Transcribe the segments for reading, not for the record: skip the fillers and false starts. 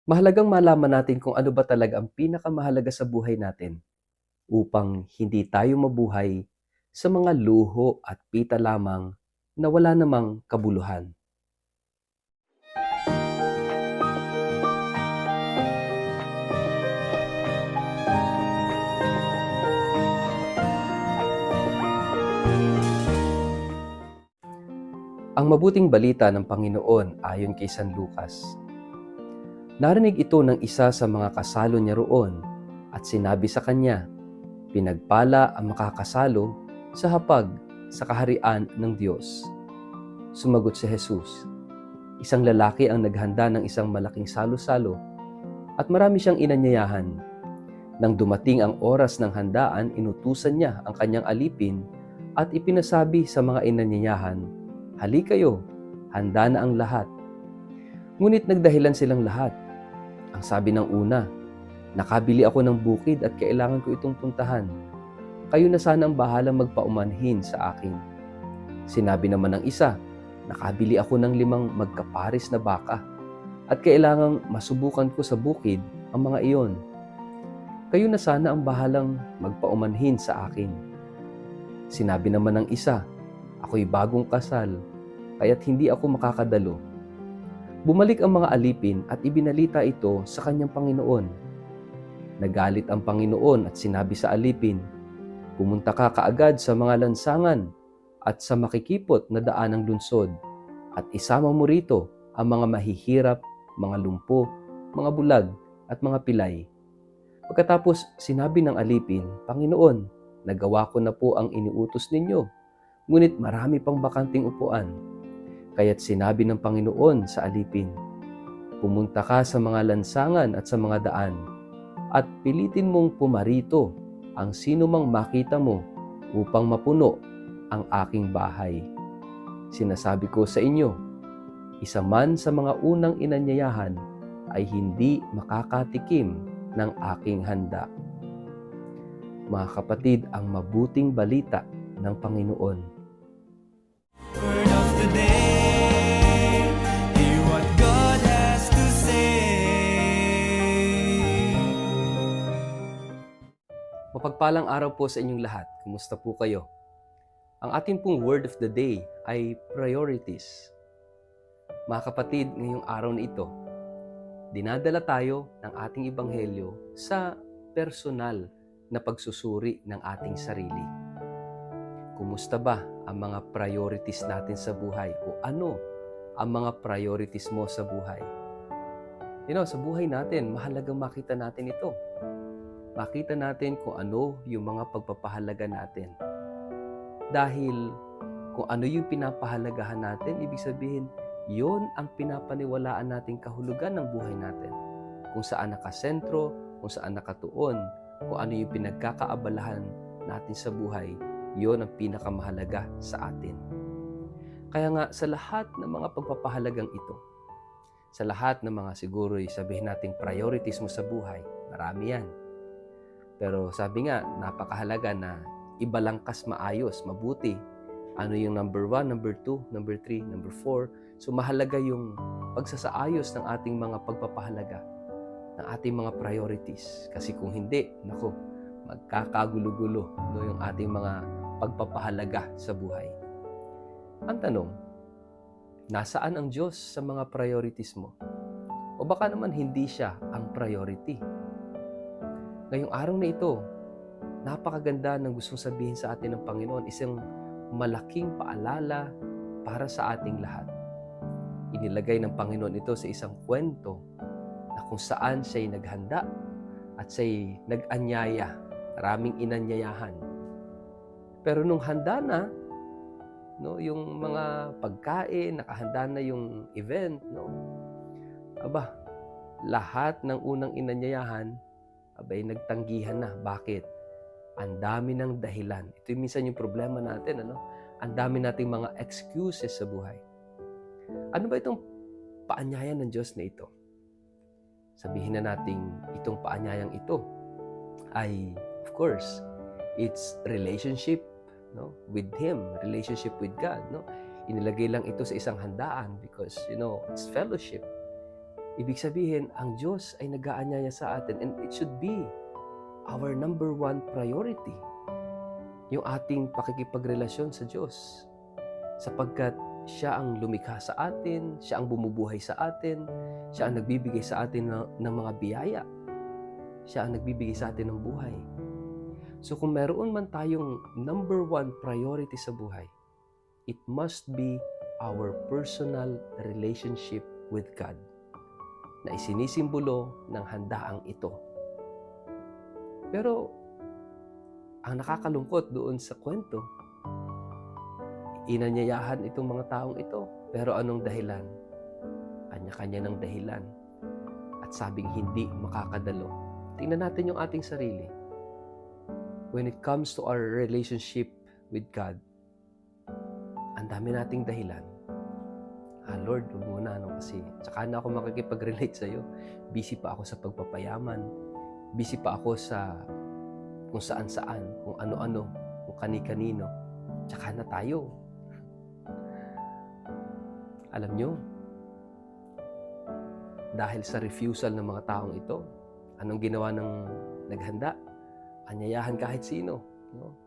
Mahalagang malaman natin kung ano ba talaga ang pinakamahalaga sa buhay natin upang hindi tayo mabuhay sa mga luho at pita lamang na wala namang kabuluhan. Ang mabuting balita ng Panginoon ayon kay San Lucas. Narinig ito ng isa sa mga kasalo niya roon at sinabi sa kanya, "Pinagpala ang makakasalo sa hapag sa kaharian ng Diyos." Sumagot si Jesus, "Isang lalaki ang naghanda ng isang malaking salo-salo at marami siyang inanyayahan. Nang dumating ang oras ng handaan, inutusan niya ang kanyang alipin at ipinasabi sa mga inanyayahan, 'Hali kayo, handa na ang lahat.' Ngunit nagdahilan silang lahat. Ang sabi ng una, 'Nakabili ako ng bukid at kailangan ko itong puntahan. Kayo na sana ang bahalang magpaumanhin sa akin.' Sinabi naman ng isa, 'Nakabili ako ng 5 magkapares na baka at kailangang masubukan ko sa bukid ang mga iyon. Kayo na sana ang bahalang magpaumanhin sa akin.' Sinabi naman ng isa, 'Ako'y bagong kasal, kaya't hindi ako makakadalo.' Bumalik ang mga alipin at ibinalita ito sa kanyang Panginoon. Nagalit ang Panginoon at sinabi sa alipin, 'Pumunta ka kaagad sa mga lansangan at sa makikipot na daan ng lungsod at isama mo rito ang mga mahihirap, mga lumpo, mga bulag at mga pilay.' Pagkatapos sinabi ng alipin, 'Panginoon, nagawa ko na po ang iniutos ninyo, ngunit marami pang bakanting upuan.' Kaya't sinabi ng Panginoon sa alipin, 'Pumunta ka sa mga lansangan at sa mga daan, at pilitin mong pumarito ang sino mang makita mo upang mapuno ang aking bahay. Sinasabi ko sa inyo, isa man sa mga unang inanyayahan ay hindi makakatikim ng aking handa.'" Mga kapatid, ang mabuting balita ng Panginoon. Word of the day, hear what God has to say. Mapagpalang araw po sa inyong lahat. Kumusta po kayo? Ang ating pong word of the day ay priorities. Mga kapatid, ngayong araw na ito, dinadala tayo ng ating ebanghelyo sa personal na pagsusuri ng ating sarili. Kumusta ba ang mga priorities natin sa buhay? O ano ang mga priorities mo sa buhay? Sa buhay natin, mahalagang makita natin ito. Makita natin kung ano yung mga pagpapahalaga natin. Dahil kung ano yung pinapahalagahan natin, ibig sabihin, yon ang pinapaniwalaan nating kahulugan ng buhay natin. Kung saan nakasentro, kung saan nakatuon, kung ano yung pinagkakaabalahan natin sa buhay, yon ang pinakamahalaga sa atin. Kaya nga, sa lahat ng mga pagpapahalagang ito, sa lahat ng mga siguro sabihin nating priorities mo sa buhay, marami yan. Pero sabi nga, napakahalaga na ibalangkas maayos, mabuti. Ano yung number 1, number 2, number 3, number 4. So mahalaga yung pagsasaayos ng ating mga pagpapahalaga, ng ating mga priorities. Kasi kung hindi, magkakagulo-gulo yung ating mga pagpapahalaga sa buhay. Ang tanong, nasaan ang Diyos sa mga priorities mo? O baka naman hindi siya ang priority? Ngayong araw na ito, napakaganda ng gustong sabihin sa atin ng Panginoon, isang malaking paalala para sa ating lahat. Inilagay ng Panginoon ito sa isang kwento na kung saan siya'y naghanda at siya'y nag-anyaya, maraming inanyayahan. Pero nung handa na, yung mga pagkain, nakahanda na yung event, lahat ng unang inanyayahan, nagtanggihan na. Bakit? Ang dami ng dahilan. Ito yung minsan yung problema natin, Ang dami nating mga excuses sa buhay. Ano ba itong paanyaya ng Diyos na ito? Sabihin na natin, itong paanyayang ito ay, of course, it's relationship, with Him, relationship with God, Inilagay lang ito sa isang handaan because, it's fellowship. Ibig sabihin, ang Diyos ay nag-aanyaya sa atin and it should be our number one priority. Yung ating pakikipagrelasyon sa Diyos. Sapagkat siya ang lumikha sa atin, siya ang bumubuhay sa atin, siya ang nagbibigay sa atin ng mga biyaya. Siya ang nagbibigay sa atin ng buhay. So kung meron man tayong number one priority sa buhay, it must be our personal relationship with God na isinisimbolo ng handaang ito. Pero ang nakakalungkot doon sa kwento, inanyayahan itong mga taong ito. Pero anong dahilan? Kanya-kanya ng dahilan. At sabing hindi makakadalo. Tingnan natin yung ating sarili. When it comes to our relationship with God, ang dami nating dahilan. Lord, huwag muna, kasi tsaka na ako makikipag-relate sa'yo. Busy pa ako sa pagpapayaman. Busy pa ako sa kung saan-saan, kung ano-ano, kung kani-kanino. Tsaka na tayo. Alam nyo, dahil sa refusal ng mga taong ito, anong ginawa ng naghanda? Anyayahan kahit sino. No?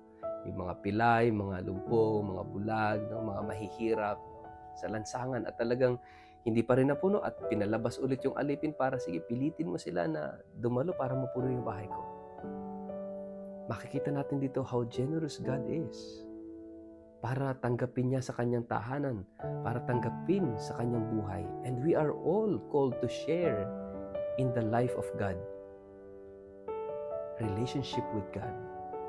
Yung mga pilay, mga lumpo, mga bulag, no? Mga mahihirap, no? Sa lansangan, at talagang hindi pa rin napuno at pinalabas ulit yung alipin para sige, pilitin mo sila na dumalo para mapuno yung bahay ko. Makikita natin dito how generous God is para tanggapin niya sa kanyang tahanan, para tanggapin sa kanyang buhay. And we are all called to share in the life of God. Relationship with God.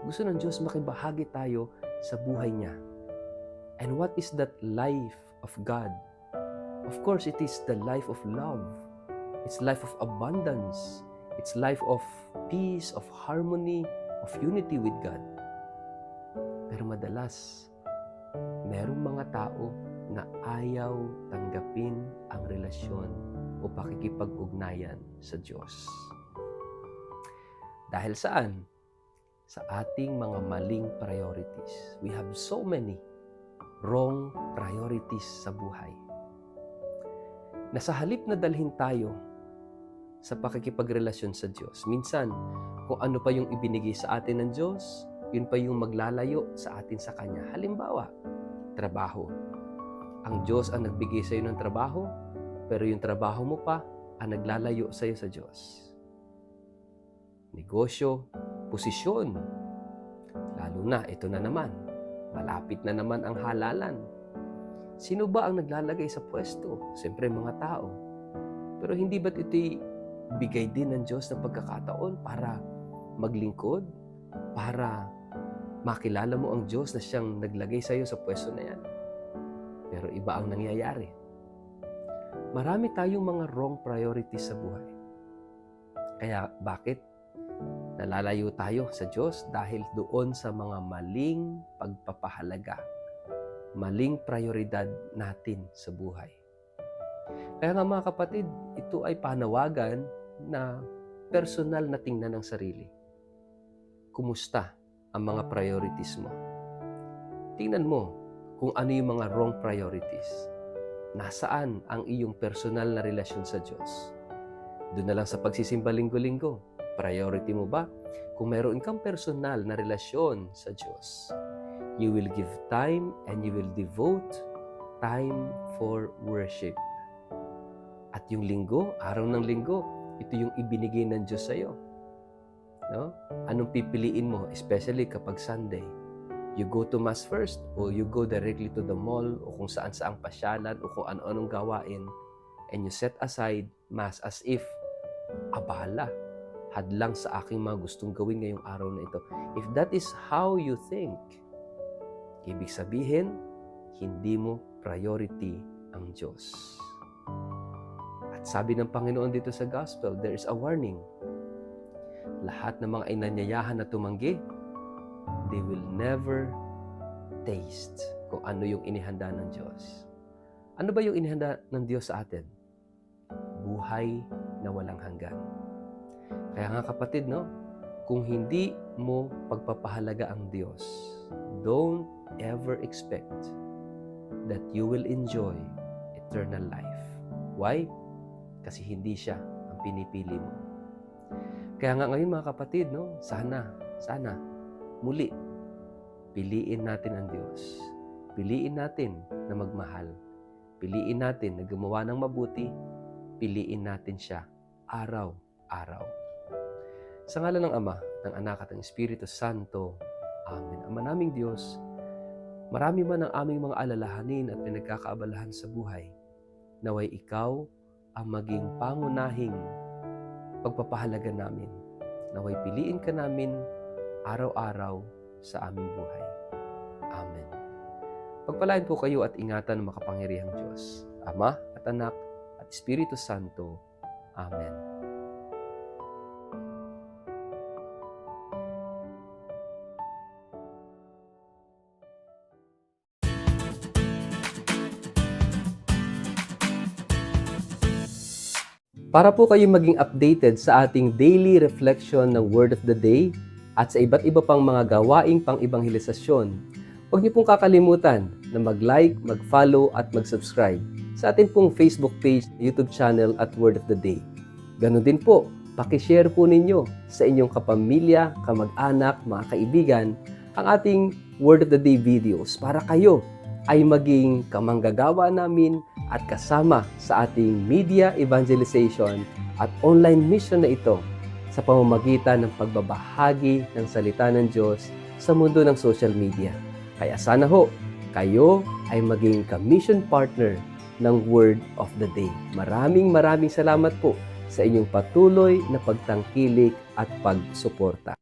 Gusto ng Diyos makibahagi tayo sa buhay niya. And what is that life of God? Of course, it is the life of love. It's life of abundance. It's life of peace, of harmony, of unity with God. Pero madalas, merong mga tao na ayaw tanggapin ang relasyon o pakikipag-ugnayan sa Diyos. Dahil saan? Sa ating mga maling priorities. We have so many wrong priorities sa buhay. Na sa halip na dalhin tayo sa pakikipagrelasyon sa Diyos, minsan, kung ano pa yung ibinigay sa atin ng Diyos, yun pa yung maglalayo sa atin sa Kanya. Halimbawa, trabaho. Ang Diyos ang nagbigay sa iyo ng trabaho, pero yung trabaho mo pa ang naglalayo sa iyo sa Diyos. Negosyo, posisyon. Lalo na, ito na naman. Malapit na naman ang halalan. Sino ba ang naglalagay sa pwesto? Siyempre, mga tao. Pero hindi ba't ito'y bigay din ng Diyos ng pagkakataon para maglingkod? Para makilala mo ang Diyos na siyang naglagay sa iyo sa pwesto na yan? Pero iba ang nangyayari. Marami tayong mga wrong priorities sa buhay. Kaya bakit nalalayo tayo sa Diyos? Dahil doon sa mga maling pagpapahalaga, maling prioridad natin sa buhay. Kaya nga mga kapatid, ito ay panawagan na personal na tingnan ng sarili. Kumusta ang mga priorities mo? Tingnan mo kung ano yung mga wrong priorities. Nasaan ang iyong personal na relasyon sa Diyos? Doon na lang sa pagsisimba linggo-linggo. Priority mo ba? Kung meron kang personal na relasyon sa Diyos, you will give time and you will devote time for worship. At yung linggo, araw ng linggo, ito yung ibinigay ng Diyos sa iyo. No? Anong pipiliin mo, especially kapag Sunday? You go to Mass first o you go directly to the mall o kung saan-saang pasyalan o kung ano-anong gawain and you set aside Mass as if, abala, hadlang sa aking mga gustong gawin ngayong araw na ito. If that is how you think, ibig sabihin, hindi mo priority ang Diyos. At sabi ng Panginoon dito sa Gospel, there is a warning. Lahat ng mga inanyayahan na tumanggi, they will never taste kung ano yung inihanda ng Diyos. Ano ba yung inihanda ng Diyos sa atin? Buhay na walang hanggan. Kaya nga kapatid, no? Kung hindi mo pagpapahalaga ang Diyos, don't ever expect that you will enjoy eternal life. Why? kasi hindi siya ang pinipili mo. Kaya nga ngayon mga kapatid, no, sana, muli, piliin natin ang Diyos. Piliin natin na magmahal. Piliin natin na gumawa ng mabuti. Piliin natin siya araw-araw. Sa ngalan ng Ama, ng Anak at ng Espiritu Santo. Amen. Ama naming Diyos, marami man ang aming mga alalahanin at pinagkakaabalahan sa buhay. Naway Ikaw ang maging pangunahing pagpapahalaga namin. Naway piliin ka namin araw-araw sa aming buhay. Amen. Pagpalain po kayo at ingatan ng makapangyarihang Diyos, Ama at Anak at Espiritu Santo. Amen. Para po kayo maging updated sa ating daily reflection ng Word of the Day at sa iba't iba pang mga gawaing pang-ibanghelisasyon, huwag niyo pong kakalimutan na mag-like, mag-follow at mag-subscribe sa ating pong Facebook page, YouTube channel at Word of the Day. Ganon din po, pakishare po ninyo sa inyong kapamilya, kamag-anak, mga kaibigan ang ating Word of the Day videos para kayo ay maging kamanggagawa namin at kasama sa ating media evangelization at online mission na ito sa pamamagitan ng pagbabahagi ng salita ng Diyos sa mundo ng social media. Kaya sana ho, kayo ay maging ka-mission partner ng Word of the Day. Maraming salamat po sa inyong patuloy na pagtangkilik at pagsuporta.